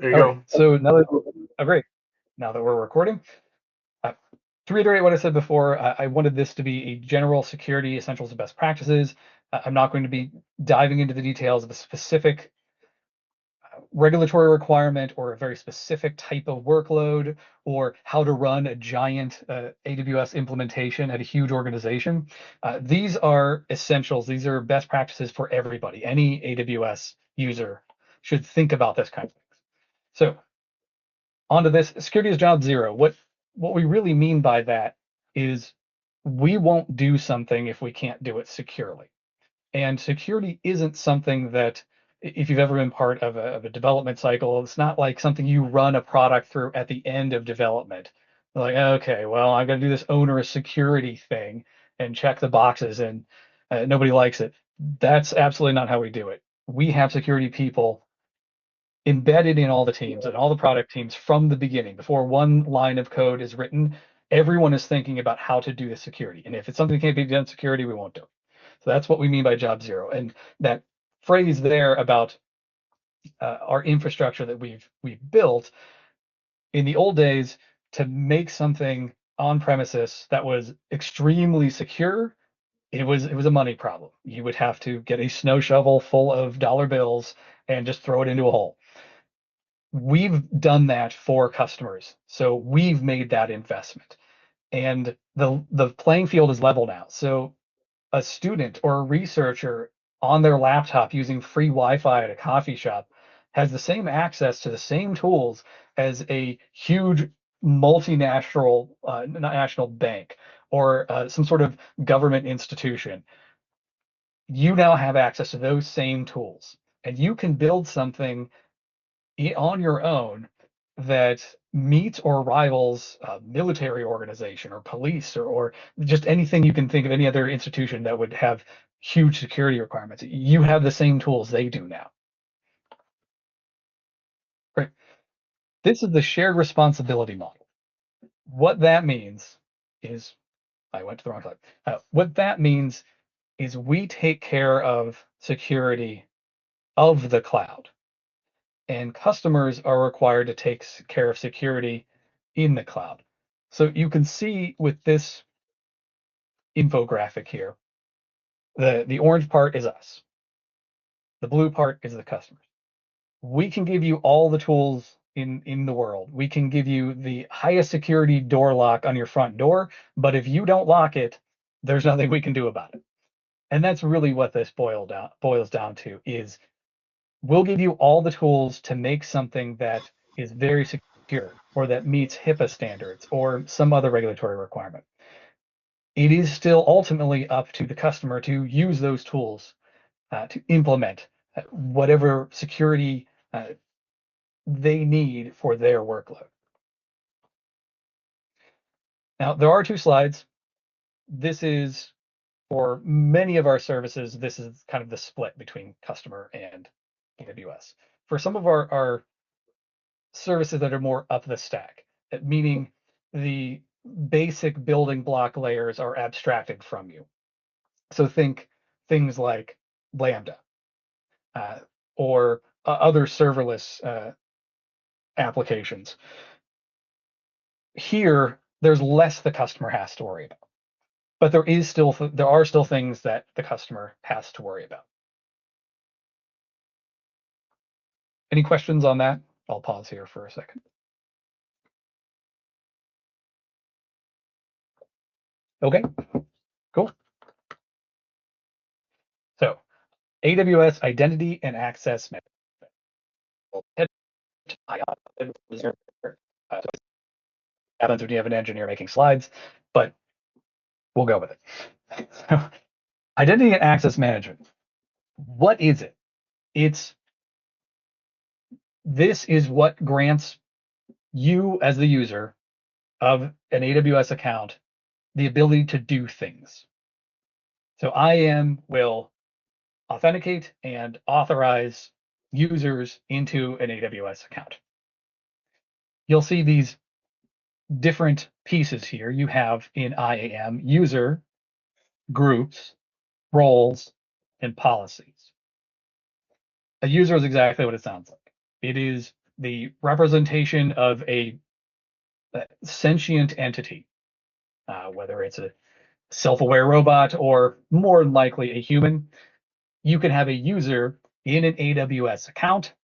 There you All right. go. So now that great. Now that we're recording, uh, to reiterate what I said before, I wanted this to be a general security essentials and best practices. I'm not going to be diving into the details of a specific regulatory requirement or a very specific type of workload or how to run a giant AWS implementation at a huge organization. These are essentials. These are best practices for everybody. Any AWS user should think about this kind of things. So onto this, security is job zero. What we really mean by that is we won't do something if we can't do it securely. And security isn't something that, if you've ever been part of a development cycle, it's not like something you run a product through at the end of development. Like, okay, well, I'm going to do this onerous security thing and check the boxes, and nobody likes it. That's absolutely not how we do it. We have security people embedded in all the teams and all the product teams from the beginning. Before one line of code is written, everyone is thinking about how to do the security. And if it's something that can't be done security, we won't do it. So that's what we mean by job zero. And that phrase there about our infrastructure that we've built in the old days to make something on premises that was extremely secure, it was a money problem. You would have to get a snow shovel full of dollar bills and just throw it into a hole. We've done that for customers. So we've made that investment. And the playing field is level now. So a student or a researcher on their laptop using free Wi-Fi at a coffee shop has the same access to the same tools as a huge multinational national bank or some sort of government institution. You now have access to those same tools, and you can build something on your own that meets or rivals a military organization or police or just anything you can think of, any other institution that would have huge security requirements. You have the same tools they do now. Right? This is the shared responsibility model. What that means is, I went to the wrong slide. What that means is we take care of security of the cloud, and customers are required to take care of security in the cloud. So you can see with this infographic here, the orange part is us. The blue part is the customers. We can give you all the tools in the world. We can give you the highest security door lock on your front door, but if you don't lock it, there's nothing we can do about it. And that's really what this boils down to is we'll give you all the tools to make something that is very secure or that meets HIPAA standards or some other regulatory requirement. It is still ultimately up to the customer to use those tools to implement whatever security they need for their workload. Now, there are two slides. This is for many of our services, this is kind of the split between customer and AWS. For some of our services that are more up the stack, meaning the basic building block layers are abstracted from you. So think things like Lambda uh, or other serverless applications. Here, there's less the customer has to worry about, but there are still things that the customer has to worry about. Any questions on that? I'll pause here for a second. Okay, cool. So AWS Identity and Access Management. Happens when you have an engineer making slides, but we'll go with it. So, identity and access management. What is it? It's This is what grants you as the user of an AWS account the ability to do things. So IAM will authenticate and authorize users into an AWS account. You'll see these different pieces here. You have in IAM user, groups, roles, and policies. A user is exactly what it sounds like. It is the representation of a sentient entity, whether it's a self-aware robot or more than likely a human. You can have a user in an AWS account,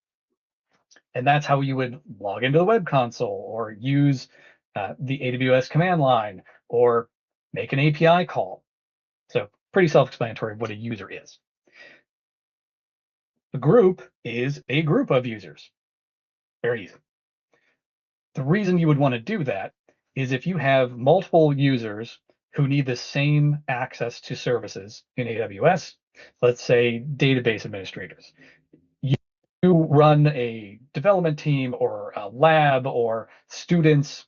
and that's how you would log into the web console or use the AWS command line or make an API call. So pretty self-explanatory what a user is. A group is a group of users. Very easy. The reason you would want to do that is if you have multiple users who need the same access to services in AWS, let's say database administrators. You run a development team or a lab or students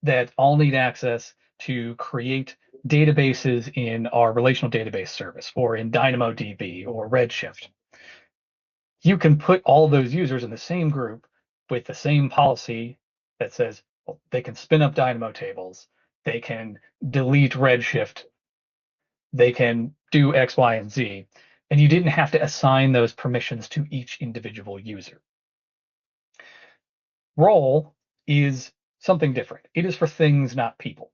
that all need access to create databases in our relational database service or in DynamoDB or Redshift. You can put all those users in the same group with the same policy that says, well, they can spin up Dynamo tables, they can delete Redshift, they can do X, Y, and Z, and you didn't have to assign those permissions to each individual user. Role is something different. It is for things, not people.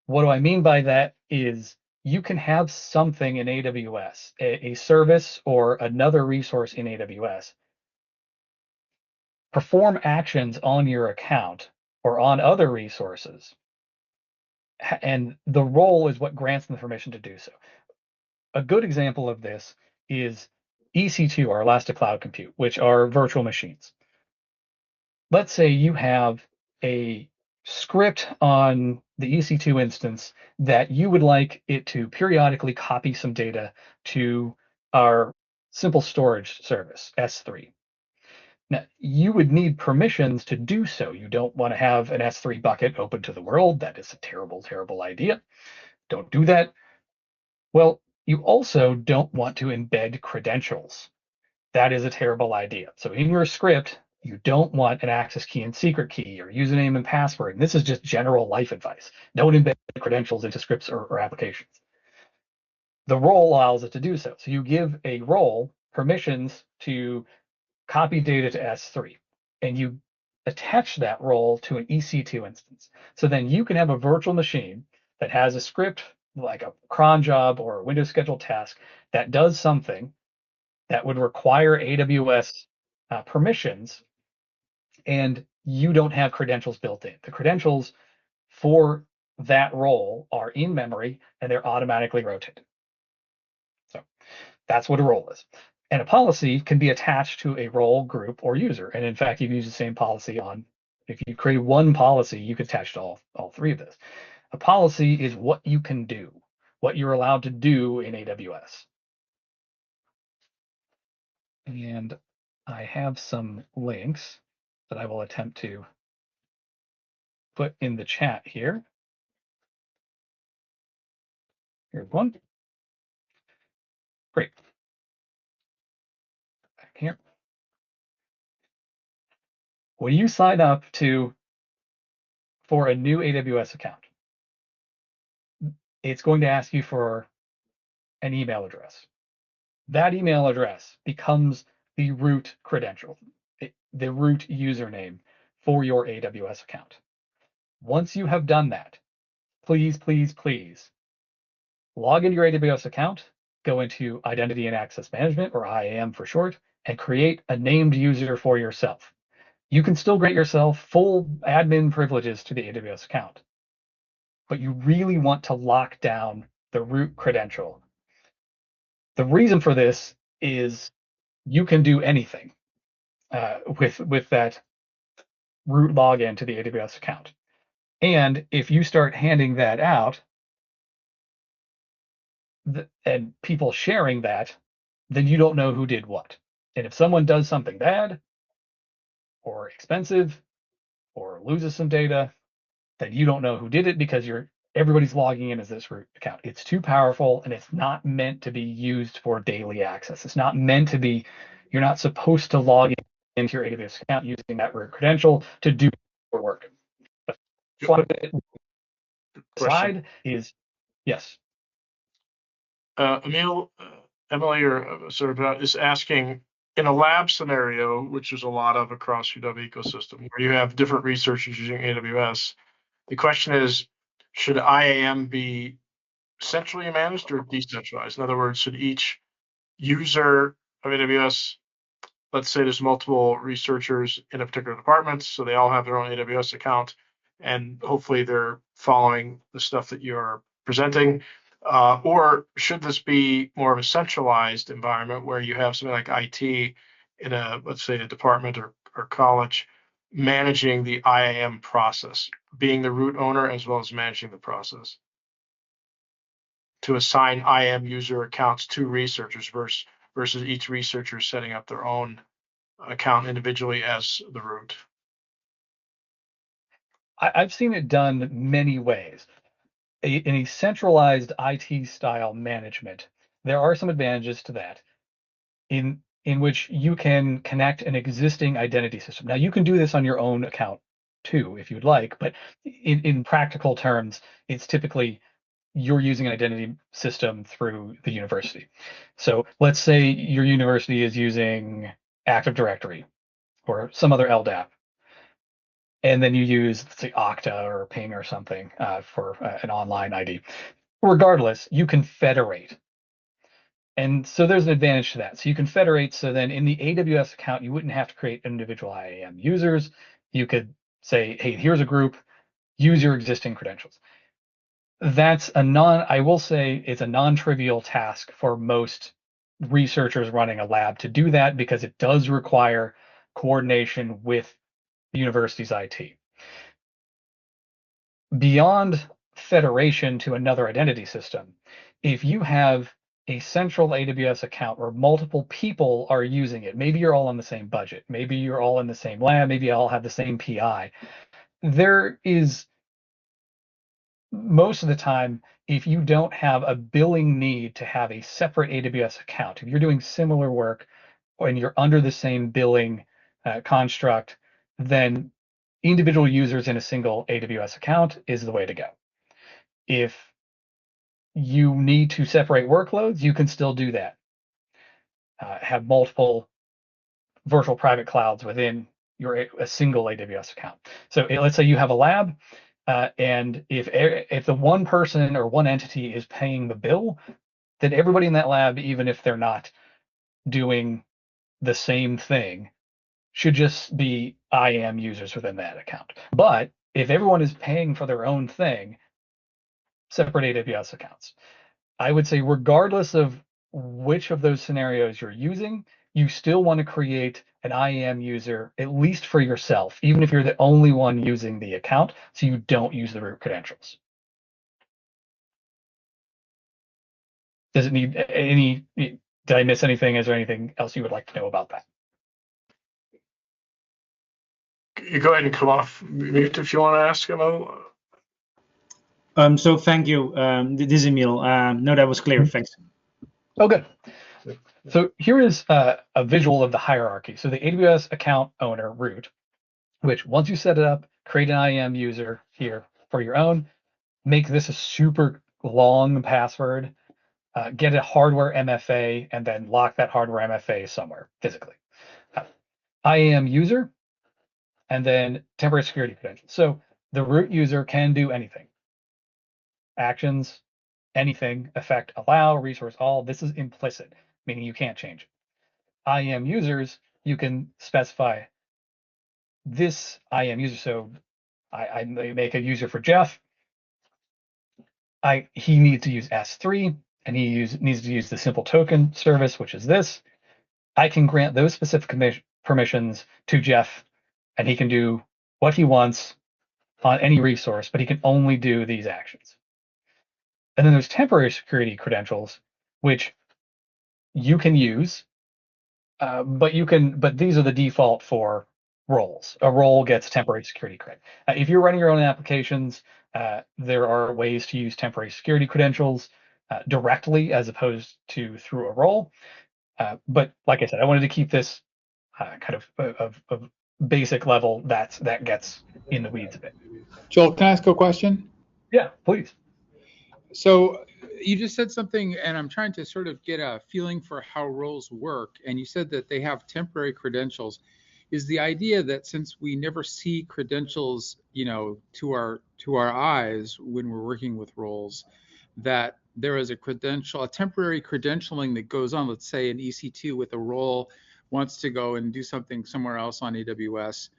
What do I mean by that is you can have something in AWS, a service or another resource in AWS, perform actions on your account or on other resources, and the role is what grants them the permission to do so. A good example of this is EC2 or Elastic Cloud Compute, which are virtual machines. Let's say you have a script on the EC2 instance that you would like it to periodically copy some data to our simple storage service, S3. Now, you would need permissions to do so. You don't want to have an S3 bucket open to the world. That is a terrible, terrible idea. Don't do that. Well, you also don't want to embed credentials. That is a terrible idea. So in your script, you don't want an access key and secret key or username and password. And this is just general life advice. Don't embed credentials into scripts or applications. The role allows it to do so. So you give a role permissions to copy data to S3, and you attach that role to an EC2 instance. So then you can have a virtual machine that has a script like a cron job or a Windows scheduled task that does something that would require AWS permissions, and you don't have credentials built in. The credentials for that role are in memory and they're automatically rotated. So that's what a role is. And a policy can be attached to a role, group, or user. And in fact, you can use the same policy on, if you create one policy, you could attach to all three of this. A policy is what you can do, what you're allowed to do in AWS. And I have some links that I will attempt to put in the chat here. Here's one. Great. Back here. When you sign up for a new AWS account, it's going to ask you for an email address. That email address becomes the root credential, the root username for your AWS account. Once you have done that, please, please, please log into your AWS account, go into Identity and Access Management, or IAM for short, and create a named user for yourself. You can still grant yourself full admin privileges to the AWS account, but you really want to lock down the root credential. The reason for this is you can do anything with that root login to the AWS account. And if you start handing that out and people sharing that, then you don't know who did what. And if someone does something bad or expensive or loses some data, then you don't know who did it because everybody's logging in as this root account. It's too powerful and it's not meant to be used for daily access. It's not meant to be, you're not supposed to log into your AWS account using that root credential to do your work. Slide is, yes. Emil, Emily, or sort of is asking, in a lab scenario, which is a lot of across UW ecosystem, where you have different researchers using AWS, the question is, should IAM be centrally managed or decentralized? In other words, should each user of AWS, let's say there's multiple researchers in a particular department, so they all have their own AWS account, and hopefully they're following the stuff that you're presenting. Or should this be more of a centralized environment where you have something like IT in a, let's say, a department or college managing the IAM process, being the root owner as well as managing the process to assign IAM user accounts to researchers versus each researcher setting up their own account individually as the root. I've seen it done many ways. In a centralized IT style management, there are some advantages to that in which you can connect an existing identity system. Now, you can do this on your own account too, if you'd like, but in practical terms, it's typically you're using an identity system through the university. So let's say your university is using Active Directory or some other LDAP, and then you use, let's say, Okta or Ping or something for an online ID. Regardless, you can federate. And so there's an advantage to that. So you can federate. So then in the AWS account, you wouldn't have to create individual IAM users. You could say, hey, here's a group, use your existing credentials. That's I will say it's a non-trivial task for most researchers running a lab to do that because it does require coordination with the university's IT. Beyond federation to another identity system, if you have a central AWS account where multiple people are using it, maybe you're all on the same budget, maybe you're all in the same lab, maybe you all have the same PI. There is most of the time, if you don't have a billing need to have a separate AWS account, if you're doing similar work and you're under the same billing construct, then individual users in a single AWS account is the way to go. If you need to separate workloads, you can still do that. Have multiple virtual private clouds within a single AWS account. So let's say you have a lab, and if the one person or one entity is paying the bill, then everybody in that lab, even if they're not doing the same thing, should just be IAM users within that account. But if everyone is paying for their own thing, separate AWS accounts. I would say regardless of which of those scenarios you're using, you still want to create an IAM user, at least for yourself, even if you're the only one using the account, so you don't use the root credentials. Does it need any, did I miss anything? Is there anything else you would like to know about that? You go ahead and come off mute if you want to ask another. So thank you. This is Emil. No, that was clear. Thanks. Oh, good. So here is a visual of the hierarchy. So the AWS account owner root, which once you set it up, create an IAM user here for your own, make this a super long password, get a hardware MFA, and then lock that hardware MFA somewhere physically. IAM user, and then temporary security credentials. So the root user can do anything. Actions, anything, effect, allow, resource all. This is implicit, meaning you can't change it. IAM users, you can specify this IAM user. So I make a user for Jeff. He needs to use S3, and he needs to use the simple token service, which is this. I can grant those specific permissions to Jeff, and he can do what he wants on any resource, but he can only do these actions. And then there's temporary security credentials, which you can use, but these are the default for roles. A role gets temporary security credit. If you're running your own applications, there are ways to use temporary security credentials directly as opposed to through a role. But like I said, I wanted to keep this kind of basic level that gets in the weeds a bit. Joel, can I ask a question? Yeah, please. So you just said something, and I'm trying to sort of get a feeling for how roles work. And you said that they have temporary credentials. Is the idea that since we never see credentials, to our eyes when we're working with roles, that there is a temporary credentialing that goes on? Let's say an EC2 with a role wants to go and do something somewhere else on AWS.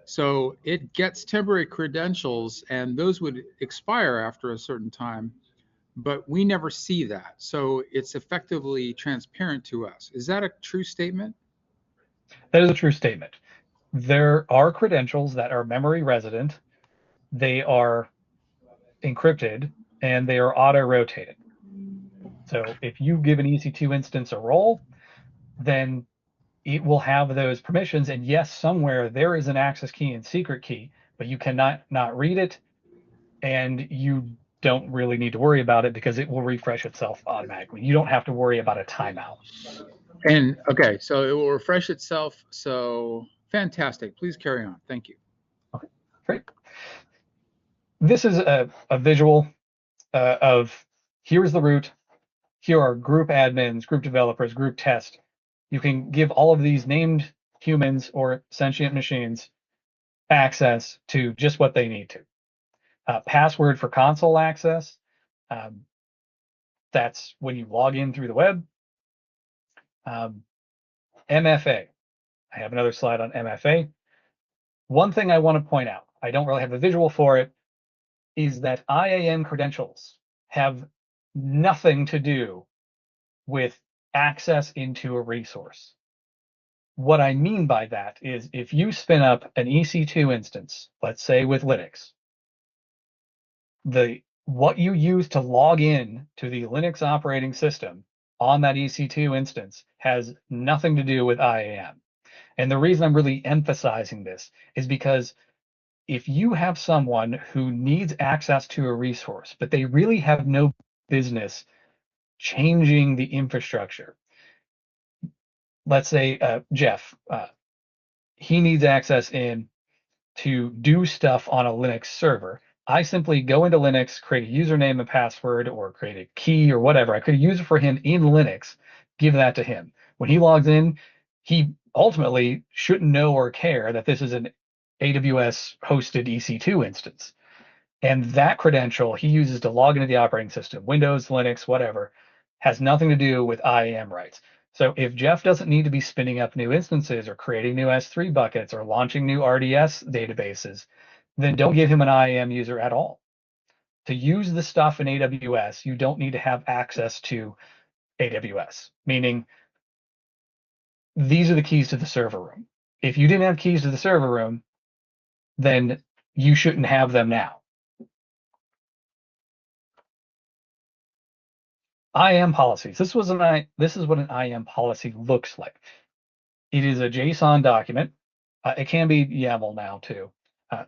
So it gets temporary credentials, and those would expire after a certain time, but we never see that. So it's effectively transparent to us. Is that a true statement? That is a true statement. There are credentials that are memory resident. They are encrypted and they are auto-rotated. So if you give an EC2 instance a role, then it will have those permissions. And yes, somewhere there is an access key and secret key, but you cannot not read it, and you don't really need to worry about it because it will refresh itself automatically. You don't have to worry about a timeout. And okay, so it will refresh itself. So fantastic. Please carry on. Thank you. Okay, great. This is a visual of here's the root. Here are group admins, group developers, group test. You can give all of these named humans or sentient machines access to just what they need to. Password for console access. Um, that's when you log in through the web. MFA. I have another slide on MFA. One thing I want to point out, I don't really have a visual for it, is that IAM credentials have nothing to do with access into a resource. What I mean by that is if you spin up an EC2 instance, let's say with Linux, what you use to log in to the Linux operating system on that EC2 instance has nothing to do with IAM. And the reason I'm really emphasizing this is because if you have someone who needs access to a resource, but they really have no business changing the infrastructure. Let's say Jeff, he needs access in to do stuff on a Linux server. I simply go into Linux, create a username and password, or create a key or whatever. I could use it for him in Linux, give that to him. When he logs in, he ultimately shouldn't know or care that this is an AWS hosted EC2 instance. And that credential he uses to log into the operating system, Windows, Linux, whatever, has nothing to do with IAM rights. So if Jeff doesn't need to be spinning up new instances or creating new S3 buckets or launching new RDS databases, then don't give him an IAM user at all. To use the stuff in AWS, you don't need to have access to AWS, meaning these are the keys to the server room. If you didn't have keys to the server room, then you shouldn't have them now. IAM policies. This is what an IAM policy looks like. It is a JSON document. It can be YAML now too,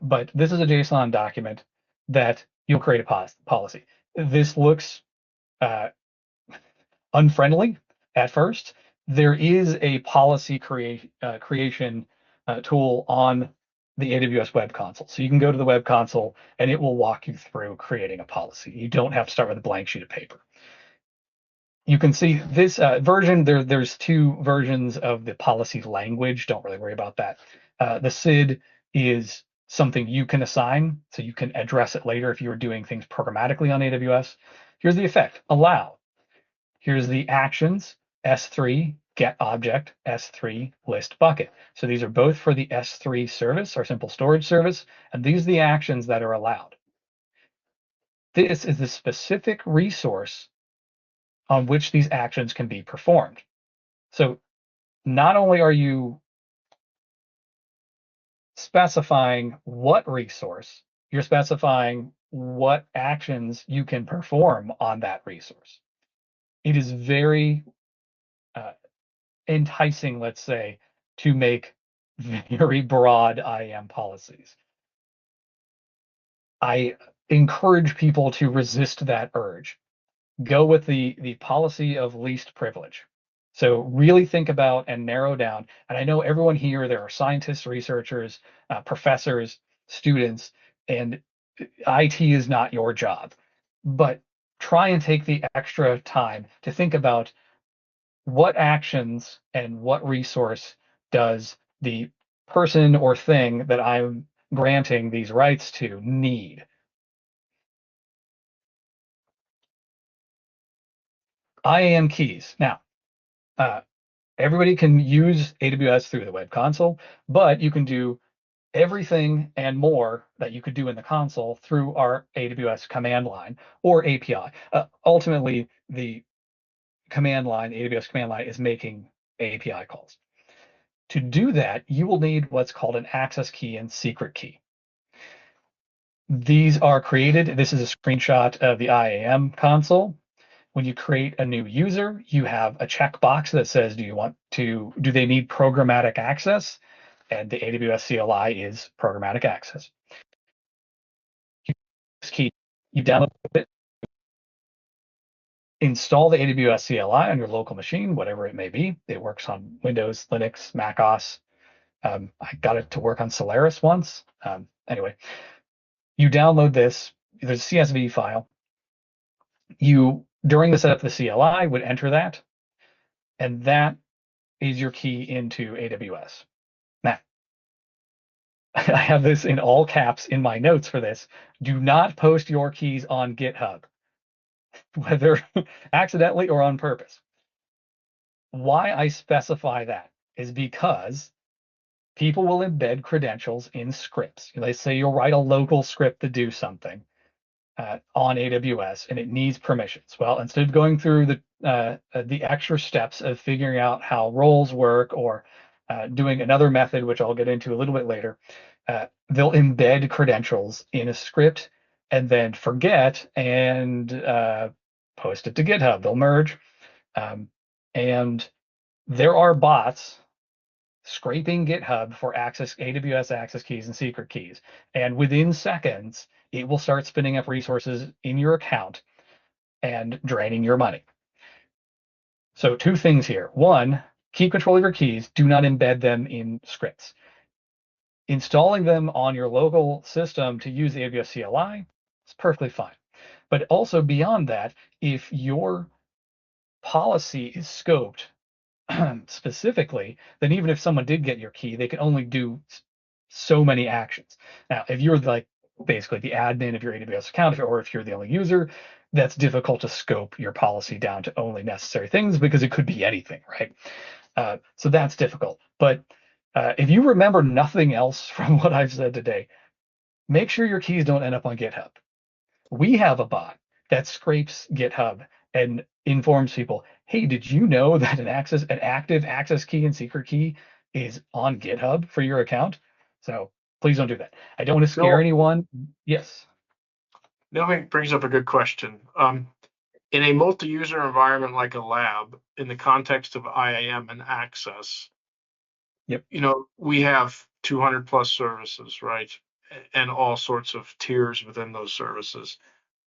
but this is a JSON document that you'll create a policy. This looks unfriendly at first. There is a policy creation tool on the AWS Web Console. So you can go to the Web Console and it will walk you through creating a policy. You don't have to start with a blank sheet of paper. You can see this version, there's two versions of the policy language. Don't really worry about that. The SID is something you can assign, so you can address it later if you were doing things programmatically on AWS. Here's the effect, allow. Here's the actions, S3, get object, S3, list bucket. So these are both for the S3 service, or simple storage service, and these are the actions that are allowed. This is the specific resource on which these actions can be performed. So not only are you specifying what resource, you're specifying what actions you can perform on that resource. It is very enticing, let's say, to make very broad IAM policies. I encourage people to resist that urge. Go with the policy of least privilege. So really think about and narrow down. And I know everyone here, there are scientists, researchers, professors, students, and IT is not your job. But try and take the extra time to think about what actions and what resource does the person or thing that I'm granting these rights to need. IAM keys. Now, everybody can use AWS through the web console, but you can do everything and more that you could do in the console through our AWS command line or API. Ultimately, the command line, the AWS command line, is making API calls. To do that, you will need what's called an access key and secret key. These are created. This is a screenshot of the IAM console. When you create a new user, you have a checkbox that says, do they need programmatic access? And the AWS CLI is programmatic access. Key, you download it, install the AWS CLI on your local machine, whatever it may be. It works on Windows, Linux, Mac OS. I got it to work on Solaris once. Anyway, you download this. There's a CSV file. You, during the setup of the CLI, would enter that, and that is your key into AWS. Now, I have this in all caps in my notes for this. Do not post your keys on GitHub, whether accidentally or on purpose. Why I specify that is because people will embed credentials in scripts. Let's say you'll write a local script to do something on AWS, and it needs permissions. Well, instead of going through the extra steps of figuring out how roles work or doing another method, which I'll get into a little bit later, they'll embed credentials in a script and then forget and post it to GitHub. They'll merge. And there are bots scraping GitHub for AWS access keys and secret keys. And within seconds, it will start spinning up resources in your account and draining your money. So 2 things here. 1, keep control of your keys. Do not embed them in scripts. Installing them on your local system to use the AWS CLI is perfectly fine. But also beyond that, if your policy is scoped specifically, then even if someone did get your key, they can only do so many actions. Now, if you're like basically the admin of your AWS account, or if you're the only user, that's difficult to scope your policy down to only necessary things because it could be anything, right? So that's difficult. But if you remember nothing else from what I've said today, make sure your keys don't end up on GitHub. We have a bot that scrapes GitHub and informs people, hey, did you know that an active access key and secret key is on GitHub for your account? So please don't do that. I don't want to scare anyone. Yes. That brings up a good question. In a multi-user environment like a lab, in the context of IAM and access, Yep. We have 200 plus services, right? And all sorts of tiers within those services.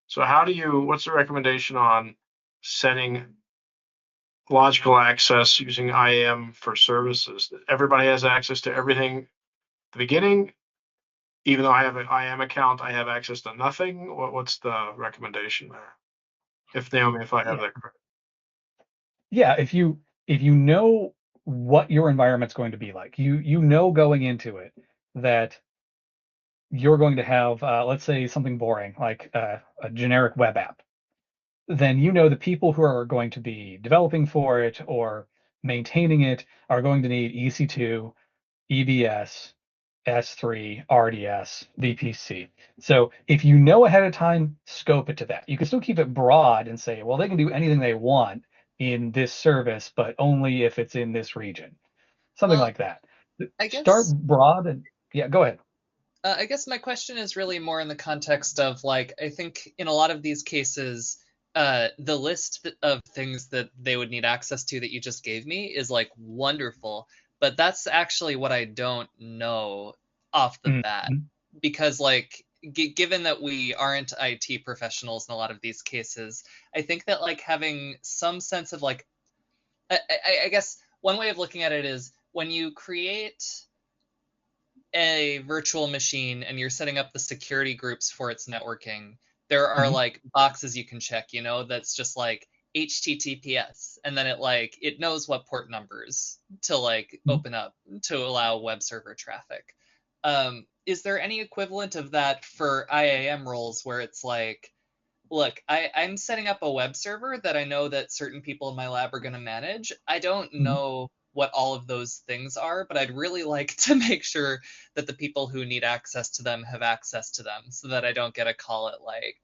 So what's the recommendation on setting logical access using IAM for services? Everybody has access to everything at the beginning. Even though I have an IAM account, I have access to nothing. What's the recommendation there? If I have that correct. Yeah, if you know what your environment's going to be like, you know going into it that you're going to have, let's say, something boring like a generic web app, then you know the people who are going to be developing for it or maintaining it are going to need EC2, EBS, S3, RDS, VPC. So if you know ahead of time, scope it to that. You can still keep it broad and say, well, they can do anything they want in this service, but only if it's in this region. Something like that. Start broad and yeah, go ahead. I guess my question is really more in the context of I think in a lot of these cases, the list of things that they would need access to that you just gave me is wonderful, but that's actually what I don't know off the bat, because given that we aren't IT professionals in a lot of these cases, I think that having some sense of I guess one way of looking at it is when you create a virtual machine and you're setting up the security groups for its networking, there are Mhm. like boxes you can check, that's just like HTTPS, and then it knows what port numbers to like Mhm. open up to allow web server traffic. Is there any equivalent of that for IAM roles where it's like, look, I'm setting up a web server that I know that certain people in my lab are going to manage. I don't Mhm. know what all of those things are, but I'd really like to make sure that the people who need access to them have access to them so that I don't get a call at like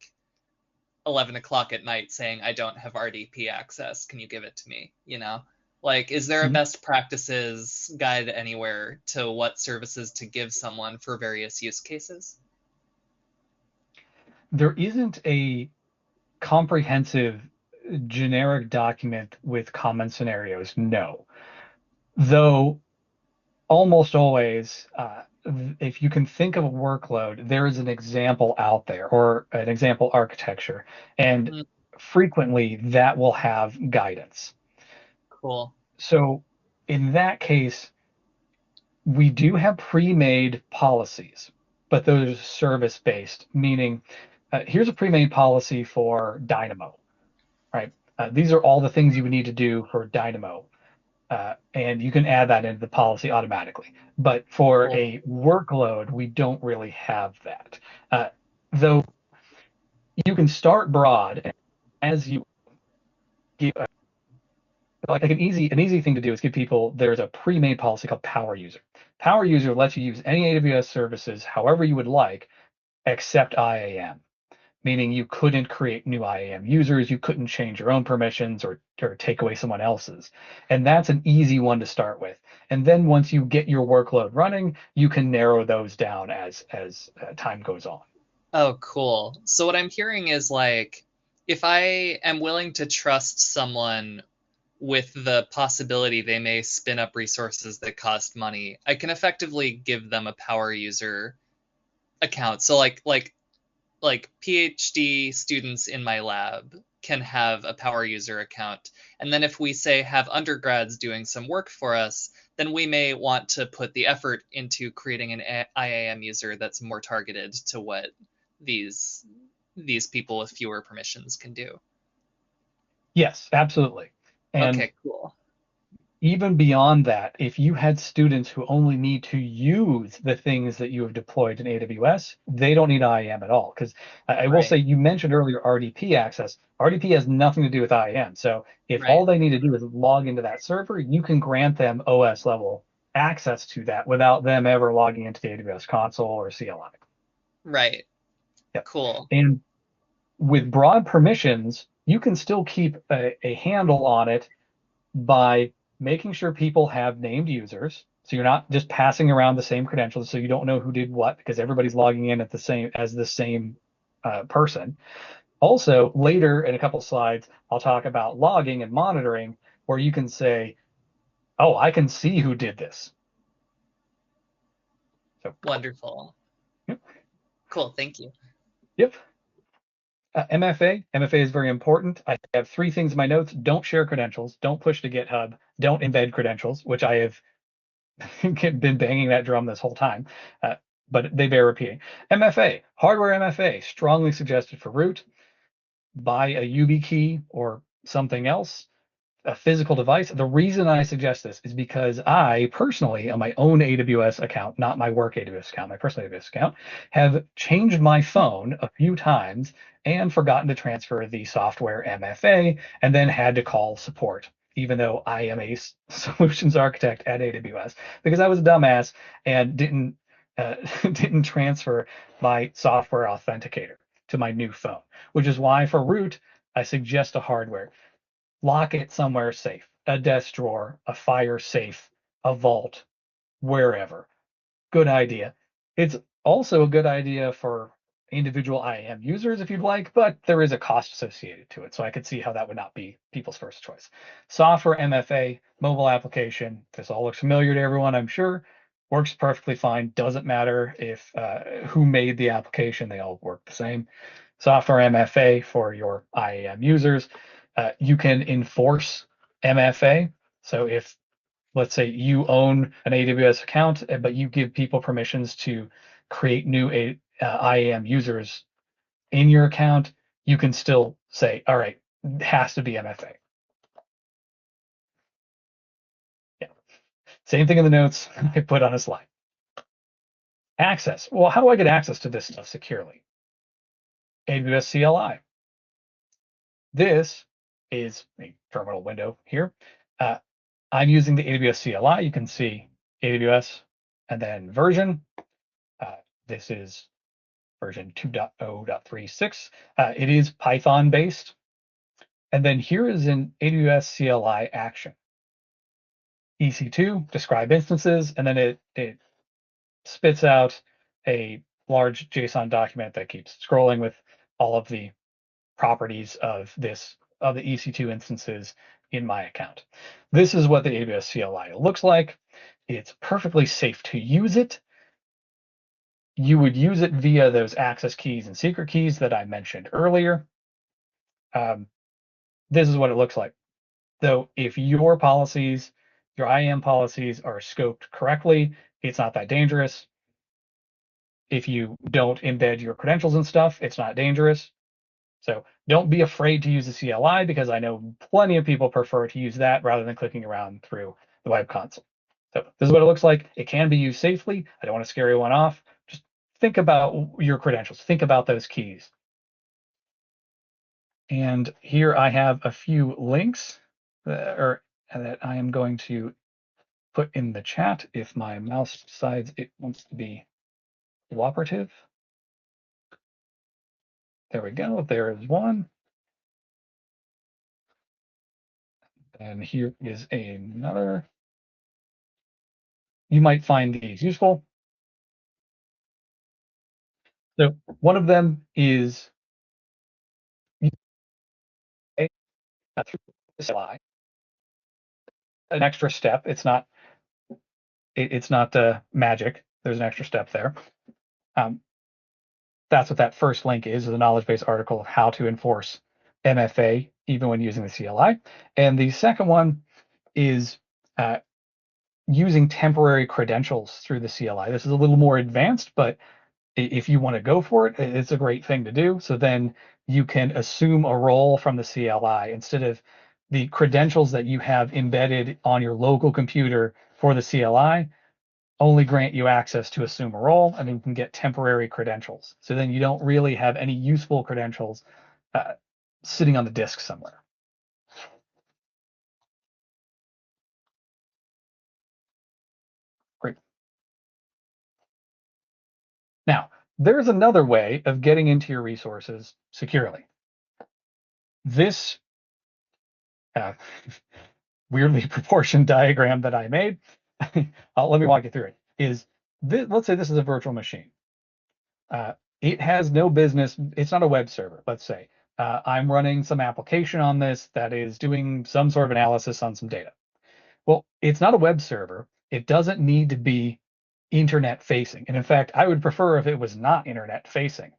11 o'clock at night saying, I don't have RDP access. Can you give it to me? Like, is there a Mhm. best practices guide anywhere to what services to give someone for various use cases? There isn't a comprehensive generic document with common scenarios, no. Though almost always, if you can think of a workload, there is an example out there or an example architecture, and Mm, frequently that will have guidance. cool. So in that case, we do have pre-made policies, but those are service-based, meaning here's a pre-made policy for Dynamo, right? These are all the things you would need to do for Dynamo, and you can add that into the policy automatically. But for Cool. a workload, we don't really have that. Though you can start broad as you give, like an easy thing to do is give people, there's a pre-made policy called Power User. Power User lets you use any AWS services however you would like, except IAM, meaning you couldn't create new IAM users, you couldn't change your own permissions or take away someone else's. And that's an easy one to start with. And then once you get your workload running, you can narrow those down as time goes on. Oh, cool. So what I'm hearing is like, if I am willing to trust someone with the possibility they may spin up resources that cost money, I can effectively give them a power user account. So like PhD students in my lab can have a power user account. And then if we say have undergrads doing some work for us, then we may want to put the effort into creating an IAM user that's more targeted to what these these people with fewer permissions can do. Yes, absolutely. And Okay, cool. even beyond that, if you had students who only need to use the things that you have deployed in AWS, they don't need IAM at all. Because I will Right, say, you mentioned earlier RDP access. RDP has nothing to do with IAM. So if right, all they need to do is log into that server, you can grant them OS level access to that without them ever logging into the AWS console or CLI. right. Yep. Cool. And with broad permissions, you can still keep a handle on it by making sure people have named users. So you're not just passing around the same credentials, so you don't know who did what because everybody's logging in at the same person. Also, later in a couple slides, I'll talk about logging and monitoring, where you can say, "Oh, I can see who did this." So, Wonderful. yep, Cool. Thank you. yep. MFA is very important. I have three things in my notes. Don't share credentials. Don't push to GitHub. Don't embed credentials, which I have been banging that drum this whole time, uh, but they bear repeating. MFA, hardware MFA, strongly suggested for root. Buy a YubiKey or something else, a physical device. The reason I suggest this is because I personally, on my own AWS account, not my work AWS account, my personal AWS account, have changed my phone a few times and forgotten to transfer the software MFA and then had to call support, even though I am a solutions architect at AWS, because I was a dumbass and didn't transfer my software authenticator to my new phone, which is why for root, I suggest a hardware. Lock it somewhere safe, a desk drawer, a fire safe, a vault, wherever. Good idea. It's also a good idea for individual IAM users if you'd like, but there is a cost associated to it. So I could see how that would not be people's first choice. Software MFA, mobile application. This all looks familiar to everyone, I'm sure. Works perfectly fine. Doesn't matter if who made the application, they all work the same. Software MFA for your IAM users. You can enforce MFA. So if, let's say, you own an AWS account, but you give people permissions to create new IAM users in your account, you can still say, all right, it has to be MFA. Yeah. Same thing in the notes I put on a slide. Access. Well, how do I get access to this stuff securely? AWS CLI. This is a terminal window here. I'm using the AWS CLI. You can see AWS and then version. This is version 2.0.36. It is Python based. And then here is an AWS CLI action. EC2, describe instances, and then it spits out a large JSON document that keeps scrolling with all of the properties of the EC2 instances in my account. This is what the AWS CLI looks like. It's perfectly safe to use it. You would use it via those access keys and secret keys that I mentioned earlier. This is what it looks like. Though if your policies, your IAM policies are scoped correctly, it's not that dangerous. If you don't embed your credentials and stuff, it's not dangerous. So don't be afraid to use the CLI, because I know plenty of people prefer to use that rather than clicking around through the web console. So this is what it looks like. It can be used safely. I don't want to scare anyone off. Just think about your credentials. Think about those keys. And here I have a few links that I am going to put in the chat if my mouse decides it wants to be cooperative. There we go. There is one. And here is another. You might find these useful. So one of them is an extra step. It's not magic. There's an extra step there. That's what that first link is a knowledge base article of how to enforce MFA even when using the CLI. And the second one is using temporary credentials through the CLI. This is a little more advanced, but if you want to go for it, it's a great thing to do. So then you can assume a role from the CLI instead of the credentials that you have embedded on your local computer for the CLI only grant you access to assume a role, and then you can get temporary credentials. So then you don't really have any useful credentials sitting on the disk somewhere. Great. Now, there's another way of getting into your resources securely. This weirdly proportioned diagram that I made, let me walk you through it, is this, let's say this is a virtual machine. It has no business, it's not a web server, let's say. I'm running some application on this that is doing some sort of analysis on some data. Well, it's not a web server. It doesn't need to be internet facing. And in fact, I would prefer if it was not internet facing.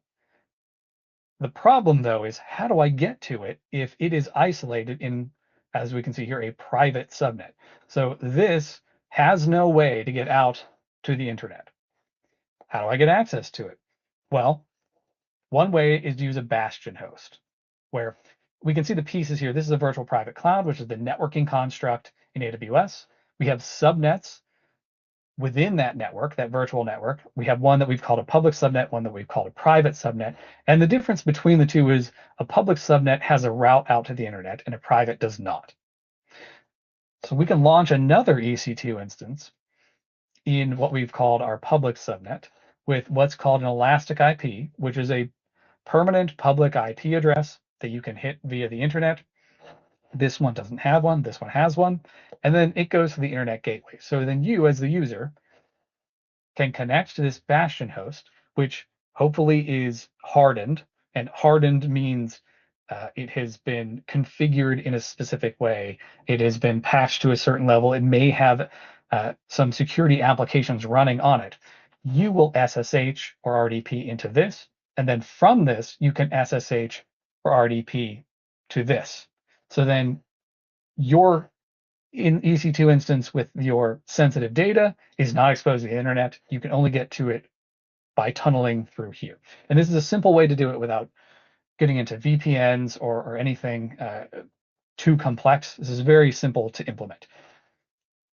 The problem, though, is how do I get to it if it is isolated in, as we can see here, a private subnet? So this has no way to get out to the internet. How do I get access to it? Well, one way is to use a bastion host, where we can see the pieces here. This is a virtual private cloud, which is the networking construct in AWS. We have subnets within that network, that virtual network. We have one that we've called a public subnet, one that we've called a private subnet. And the difference between the two is a public subnet has a route out to the internet and a private does not. So we can launch another EC2 instance in what we've called our public subnet with what's called an elastic IP, which is a permanent public IP address that you can hit via the internet. This one doesn't have one, this one has one, and then it goes to the internet gateway. So then you, as the user, can connect to this bastion host, which hopefully is hardened, and hardened means it has been configured in a specific way. It has been patched to a certain level. It may have some security applications running on it. You will SSH or RDP into this, and then from this, you can SSH or RDP to this. So then your EC2 instance with your sensitive data is not exposed to the internet. You can only get to it by tunneling through here. And this is a simple way to do it without getting into VPNs or anything too complex. This is very simple to implement.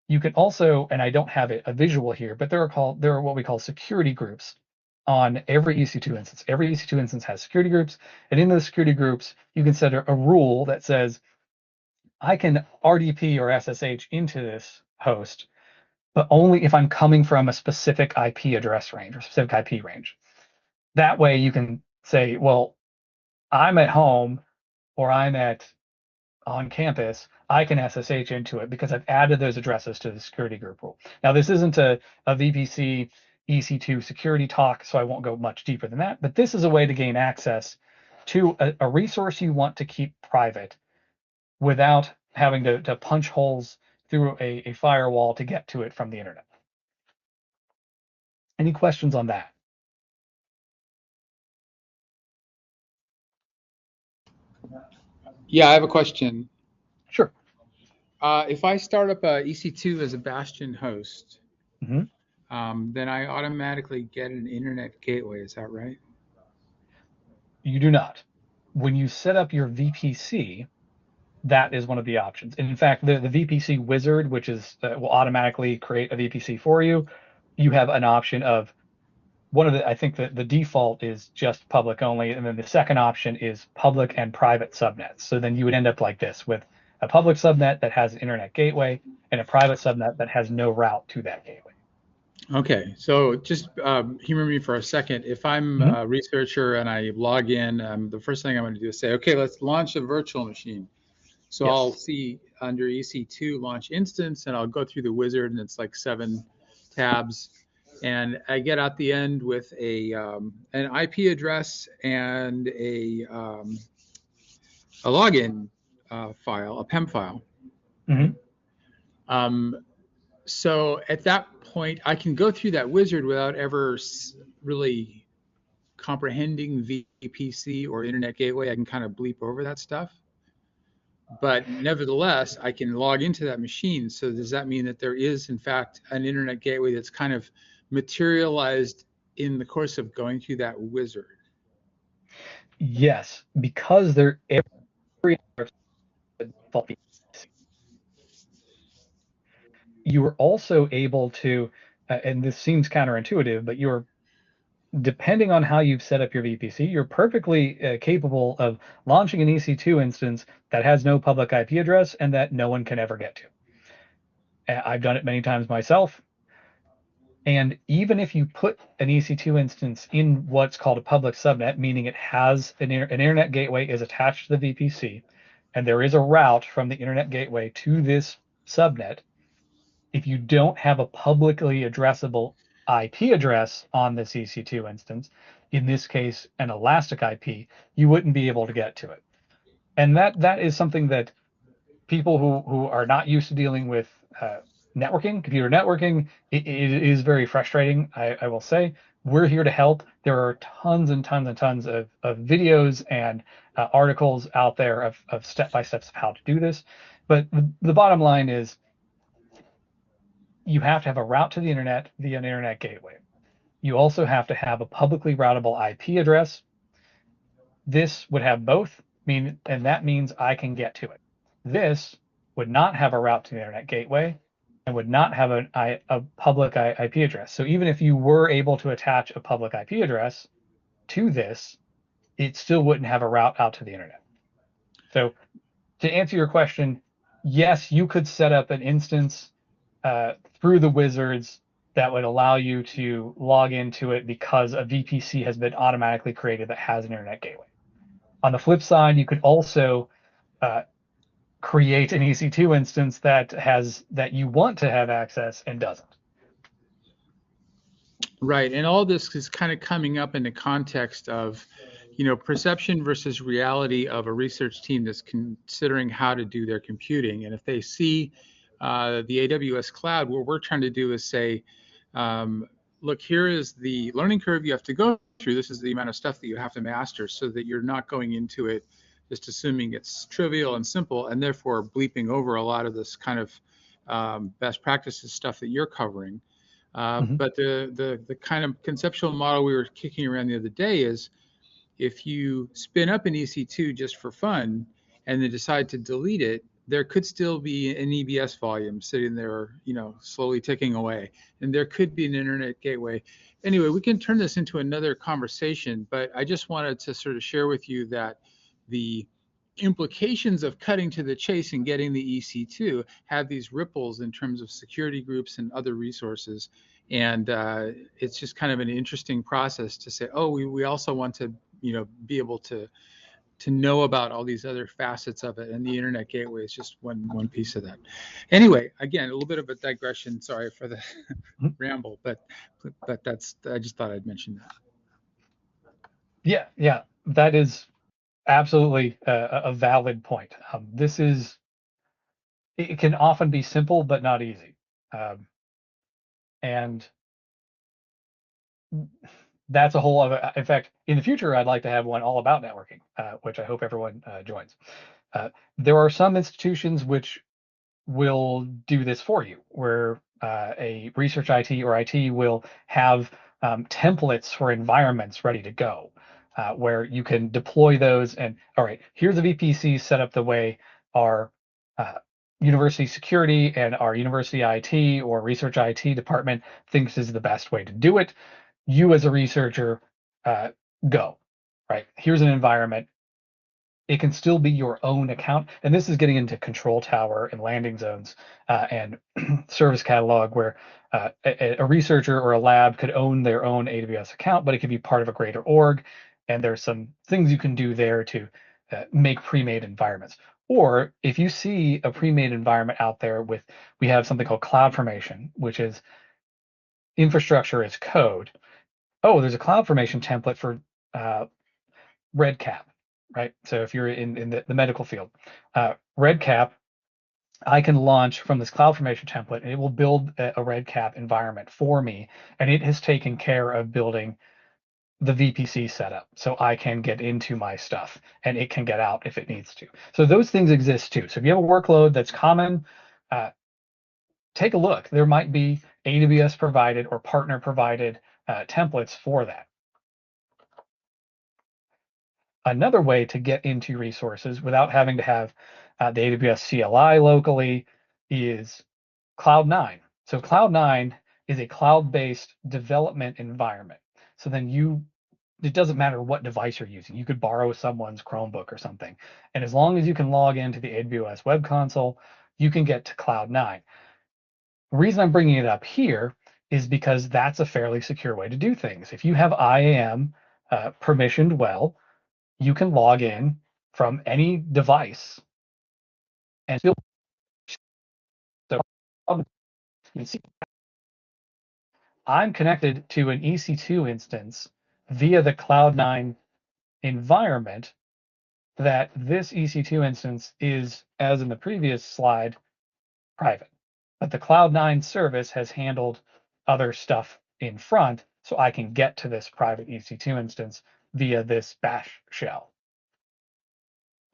You can also, and I don't have a visual here, but there are what we call security groups on every EC2 instance. Every EC2 instance has security groups, and in those security groups, you can set a rule that says, I can RDP or SSH into this host, but only if I'm coming from a specific IP address range or specific IP range. That way you can say, well, I'm at home or I'm on campus, I can SSH into it because I've added those addresses to the security group rule. Now, this isn't a VPC EC2 security talk, so I won't go much deeper than that, but this is a way to gain access to a resource you want to keep private without having to punch holes through a firewall to get to it from the internet. Any questions on that? Yeah, I have a question. Sure. If I start up a EC2 as a Bastion host, Mm-hmm. then I automatically get an internet gateway. Is that right? You do not. When you set up your VPC, that is one of the options. In fact, the VPC wizard, which is will automatically create a VPC for you, you have an option of I think that the default is just public only, and then the second option is public and private subnets. So then you would end up like this with a public subnet that has an internet gateway and a private subnet that has no route to that gateway. Okay, so just humor me for a second. If I'm a researcher and I log in, the first thing I'm going to do is say, okay, let's launch a virtual machine. So Yes. I'll see under EC2 launch instance, and I'll go through the wizard, and it's like 7 tabs. And I get out the end with an IP address and a login file, a PEM file. Mm-hmm. So at that point, I can go through that wizard without ever really comprehending VPC or internet gateway. I can kind of bleep over that stuff. But nevertheless, I can log into that machine. So does that mean that there is, in fact, an internet gateway that's kind of materialized in the course of going through that wizard? Yes, because every default VPC. You are also able to, and this seems counterintuitive, but you're depending on how you've set up your VPC, you're perfectly capable of launching an EC2 instance that has no public IP address and that no one can ever get to. I've done it many times myself. And even if you put an EC2 instance in what's called a public subnet, meaning it has an internet gateway is attached to the VPC, and there is a route from the internet gateway to this subnet, if you don't have a publicly addressable IP address on this EC2 instance, in this case, an elastic IP, you wouldn't be able to get to it. And that is something that people who are not used to dealing with computer networking, it is very frustrating, I will say. We're here to help. There are tons and tons and tons of videos and articles out there of step-by-steps of how to do this. But the bottom line is, you have to have a route to the internet via an internet gateway. You also have to have a publicly routable IP address. This would have both, and that means I can get to it. This would not have a route to the internet gateway and would not have a public IP address. So even if you were able to attach a public IP address to this, it still wouldn't have a route out to the internet. So to answer your question, yes, you could set up an instance through the wizards that would allow you to log into it because a VPC has been automatically created that has an internet gateway. On the flip side, you could also create an EC2 instance that you want to have access and doesn't. Right, and all this is kind of coming up in the context of, perception versus reality of a research team that's considering how to do their computing. And if they see the AWS cloud, what we're trying to do is say, look, here is the learning curve you have to go through. This is the amount of stuff that you have to master so that you're not going into it just assuming it's trivial and simple, and therefore bleeping over a lot of this kind of best practices stuff that you're covering. But the kind of conceptual model we were kicking around the other day is if you spin up an EC2 just for fun and then decide to delete it, there could still be an EBS volume sitting there, slowly ticking away, and there could be an internet gateway. Anyway, we can turn this into another conversation, but I just wanted to sort of share with you that the implications of cutting to the chase and getting the EC2 have these ripples in terms of security groups and other resources. And it's just kind of an interesting process to say, oh, we also want to, be able to know about all these other facets of it, and the internet gateway is just one piece of that. Anyway, again, a little bit of a digression. Sorry for the ramble, but that's, I just thought I'd mention that. Yeah, that is absolutely a valid point. It can often be simple, but not easy. And that's a whole other, in fact, in the future, I'd like to have one all about networking, which I hope everyone joins. There are some institutions which will do this for you, where a research IT or IT will have templates for environments ready to go, where you can deploy those and, all right, here's a VPC set up the way our university security and our university IT or research IT department thinks is the best way to do it. You as a researcher, go, right? Here's an environment. It can still be your own account. And this is getting into control tower and landing zones and service catalog, where a researcher or a lab could own their own AWS account, but it could be part of a greater org. And there's some things you can do there to make pre-made environments. Or if you see a pre-made environment out there we have something called CloudFormation, which is infrastructure as code. Oh, there's a CloudFormation template for RedCap, right? So if you're in the medical field, RedCap, I can launch from this CloudFormation template, and it will build a RedCap environment for me, and it has taken care of building the VPC setup, so I can get into my stuff, and it can get out if it needs to. So those things exist too. So if you have a workload that's common, take a look. There might be AWS provided or partner provided templates for that. Another way to get into resources without having to have the AWS CLI locally is Cloud9. So Cloud9 is a cloud-based development environment. So then it doesn't matter what device you're using. You could borrow someone's Chromebook or something. And as long as you can log into the AWS web console, you can get to Cloud9. The reason I'm bringing it up here is because that's a fairly secure way to do things. If you have IAM permissioned well, you can log in from any device and still. So you can see I'm connected to an EC2 instance via the Cloud9 environment. That this EC2 instance is, as in the previous slide, private. But the Cloud9 service has handled other stuff in front, so I can get to this private EC2 instance via this bash shell.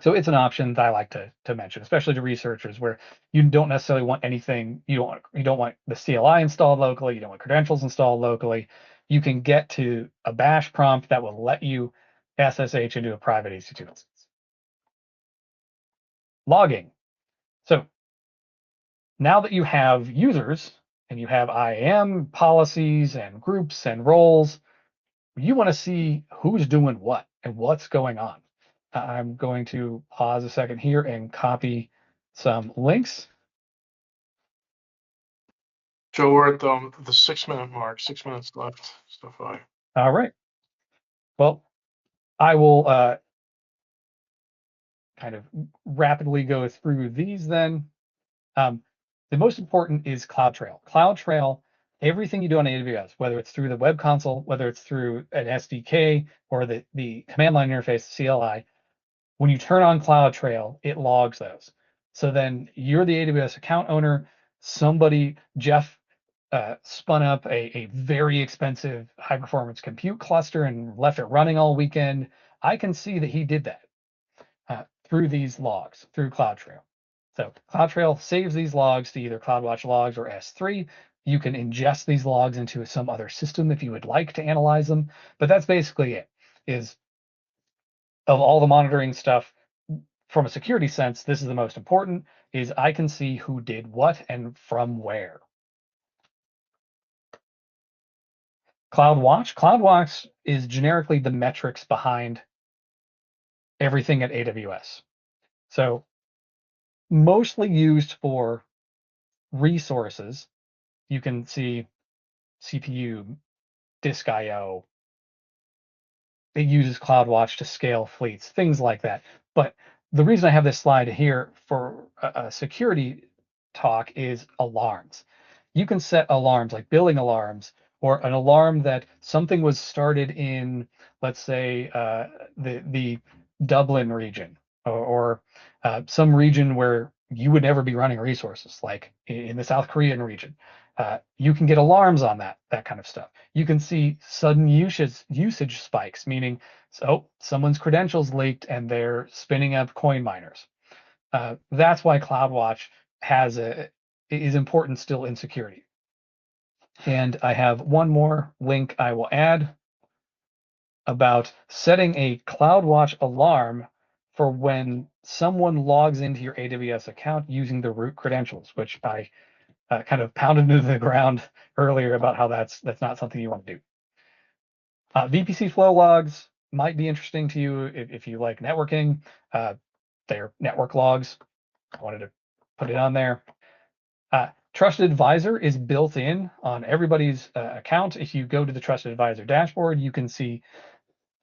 So it's an option that I like to mention, especially to researchers, where you don't necessarily want anything. You don't want the CLI installed locally. You don't want credentials installed locally. You can get to a bash prompt that will let you SSH into a private EC2 instance. Logging. So now that you have users and you have IAM policies and groups and roles, you want to see who's doing what and what's going on. I'm going to pause a second here and copy some links. So we're at the 6-minute mark, 6 minutes left, so far. All right. Well, I will kind of rapidly go through these then. The most important is CloudTrail. CloudTrail, everything you do on AWS, whether it's through the web console, whether it's through an SDK or the command line interface, CLI, when you turn on CloudTrail, it logs those. So then you're the AWS account owner. Jeff spun up a very expensive high performance compute cluster and left it running all weekend. I can see that he did that through these logs, through CloudTrail. So CloudTrail saves these logs to either CloudWatch logs or S3. You can ingest these logs into some other system if you would like to analyze them. But that's basically it, is of all the monitoring stuff from a security sense, this is the most important, is I can see who did what and from where. CloudWatch is generically the metrics behind everything at AWS. So mostly used for resources. You can see CPU, disk IO. It uses CloudWatch to scale fleets, things like that. But the reason I have this slide here for a security talk is alarms. You can set alarms like billing alarms, or an alarm that something was started in, let's say, the Dublin region, or some region where you would never be running resources, like in the South Korean region. You can get alarms on that kind of stuff. You can see sudden usage spikes, meaning someone's credentials leaked and they're spinning up coin miners. That's why CloudWatch is important still in security. And I have one more link I will add about setting a CloudWatch alarm for when someone logs into your AWS account using the root credentials, which I kind of pounded into the ground earlier about how that's not something you want to do. VPC flow logs might be interesting to you if you like networking. They're network logs. I wanted to put it on there. Trusted Advisor is built in on everybody's account. If you go to the Trusted Advisor dashboard, you can see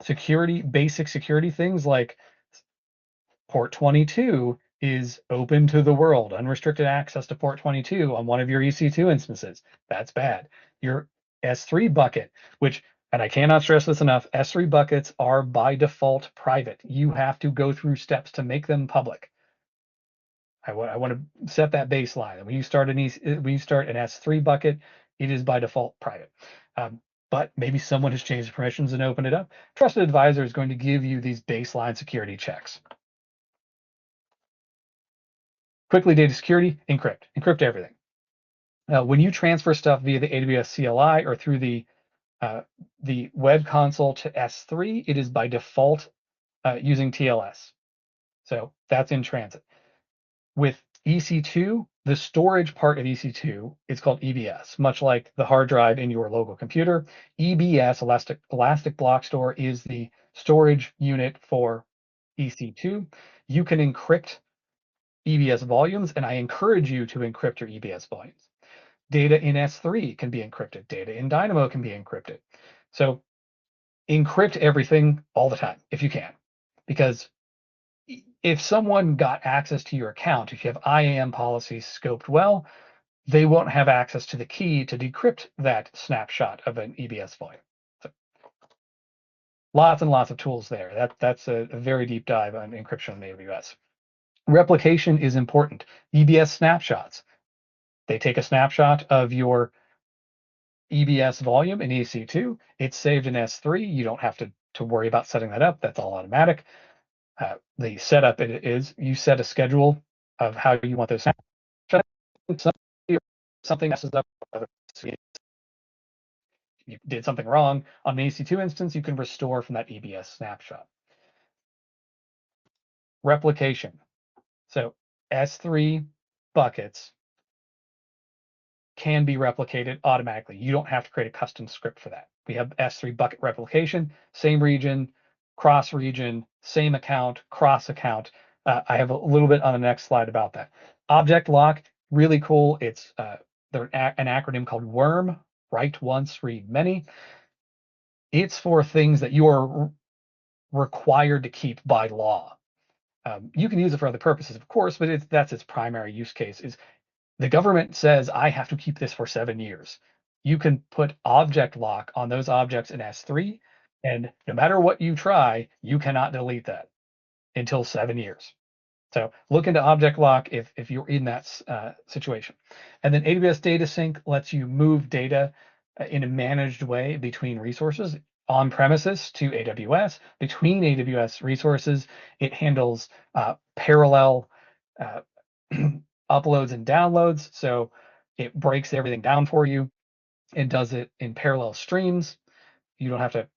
basic security things like port 22 is open to the world, unrestricted access to port 22 on one of your EC2 instances. That's bad. Your S3 bucket, and I cannot stress this enough, S3 buckets are by default private. You have to go through steps to make them public. I want to set that baseline. When you start an S3 bucket, it is by default private. But maybe someone has changed the permissions and opened it up. Trusted Advisor is going to give you these baseline security checks. Quickly, data security, encrypt everything. When you transfer stuff via the AWS CLI or through the web console to S3, it is by default using TLS. So that's in transit. With EC2, the storage part of EC2 is called EBS, much like the hard drive in your local computer. EBS, Elastic Block Store, is the storage unit for EC2. You can encrypt EBS volumes, and I encourage you to encrypt your EBS volumes. Data in S3 can be encrypted. Data in Dynamo can be encrypted. So encrypt everything all the time if you can, because if someone got access to your account, if you have IAM policies scoped well, they won't have access to the key to decrypt that snapshot of an EBS volume. So lots and lots of tools there. That's a very deep dive on encryption in AWS. Replication is important. EBS snapshots. They take a snapshot of your EBS volume in EC2. It's saved in S3. You don't have to worry about setting that up. That's all automatic. The setup is you set a schedule of how you want those snapshots. Something messes up. You did something wrong on the EC2 instance, you can restore from that EBS snapshot. Replication. So S3 buckets can be replicated automatically. You don't have to create a custom script for that. We have S3 bucket replication, same region, cross region, same account, cross account. I have a little bit on the next slide about that. Object lock, really cool. It's an acronym called WORM, write once, read many. It's for things that you are required to keep by law. You can use it for other purposes, of course, but that's its primary use case. Is the government says I have to keep this for 7 years. You can put object lock on those objects in S3, and no matter what you try, you cannot delete that until 7 years. So look into object lock if you're in that situation. And then AWS Data Sync lets you move data in a managed way between resources on premises to AWS. Between AWS resources, it handles parallel uploads and downloads. So it breaks everything down for you and does it in parallel streams. You don't have to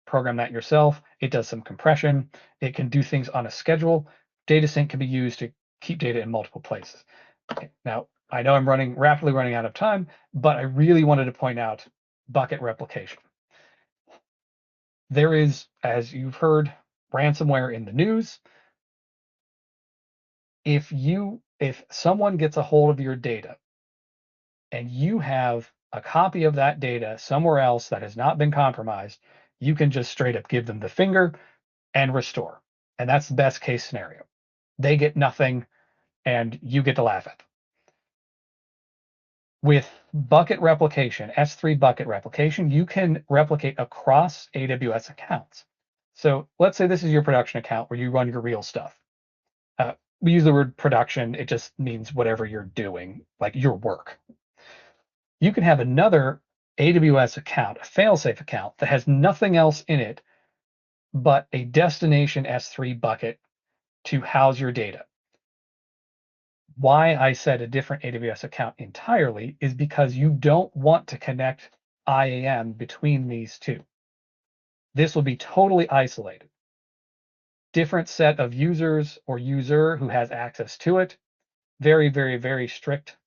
program that yourself. It does some compression. It can do things on a schedule. Data sync can be used to keep data in multiple places. Okay. Now, I know I'm rapidly running out of time, but I really wanted to point out bucket replication. There is, as you've heard, ransomware in the news. If someone gets a hold of your data and you have a copy of that data somewhere else that has not been compromised, you can just straight up give them the finger and restore. And that's the best case scenario. They get nothing and you get to laugh at them. With bucket replication, S3 bucket replication, you can replicate across AWS accounts. So let's say this is your production account where you run your real stuff. We use the word production. It just means whatever you're doing, like your work. You can have another AWS account, a failsafe account that has nothing else in it but a destination S3 bucket to house your data. Why I said a different AWS account entirely is because you don't want to connect IAM between these two. This will be totally isolated. Different set of users or user who has access to it. Very, very, very strict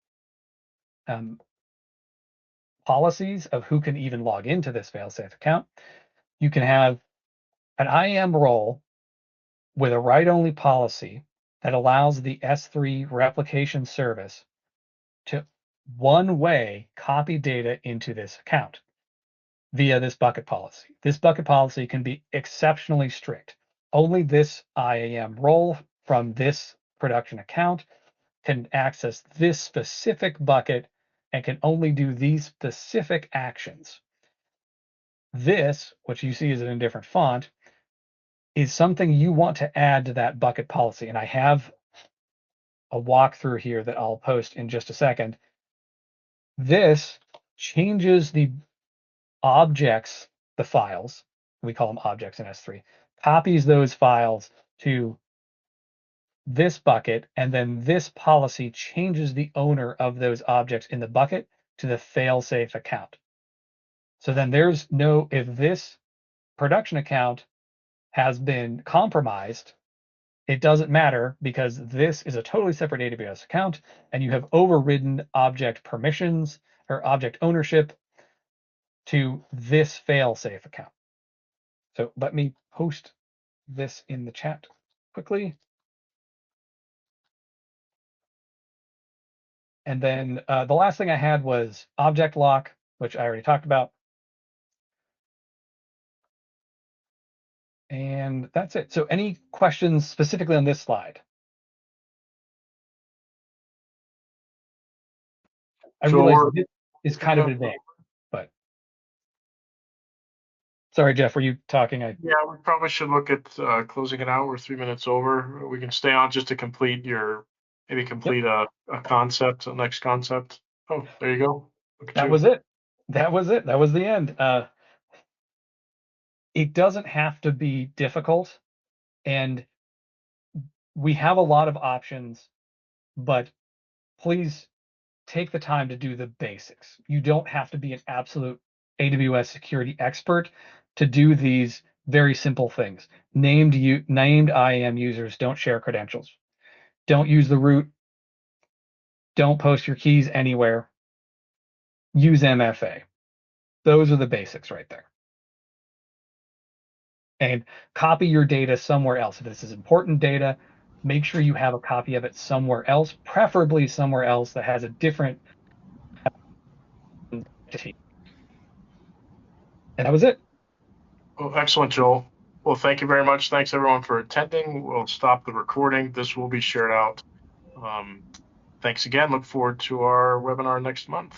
policies of who can even log into this failsafe account. You can have an IAM role with a write-only policy that allows the S3 replication service to one-way copy data into this account via this bucket policy. This bucket policy can be exceptionally strict. Only this IAM role from this production account can access this specific bucket and can only do these specific actions. This, which you see is in a different font, is something you want to add to that bucket policy. And I have a walkthrough here that I'll post in just a second. This changes the objects, the files, we call them objects in S3, copies those files to this bucket, and then this policy changes the owner of those objects in the bucket to the failsafe account. So then there's no, if this production account has been compromised, it doesn't matter because this is a totally separate AWS account and you have overridden object permissions or object ownership to this failsafe account. So let me post this in the chat quickly. And then the last thing I had was object lock, which I already talked about. And that's it. So any questions specifically on this slide? I realize this is kind of advanced, but sorry, Jeff, were you talking? Yeah, we probably should look at closing it out. We're 3 minutes over. We can stay on just to complete maybe complete a concept, a next concept. Oh, there you go. That was it. That was it. That was the end. It doesn't have to be difficult, and we have a lot of options, but please take the time to do the basics. You don't have to be an absolute AWS security expert to do these very simple things. Named IAM users don't share credentials. Don't use the root. Don't post your keys anywhere. Use MFA. Those are the basics right there. And copy your data somewhere else. If this is important data, make sure you have a copy of it somewhere else, preferably somewhere else that has a different entity. And that was it. Well, excellent, Joel. Well, thank you very much. Thanks everyone for attending. We'll stop the recording. This will be shared out. Thanks again. Look forward to our webinar next month.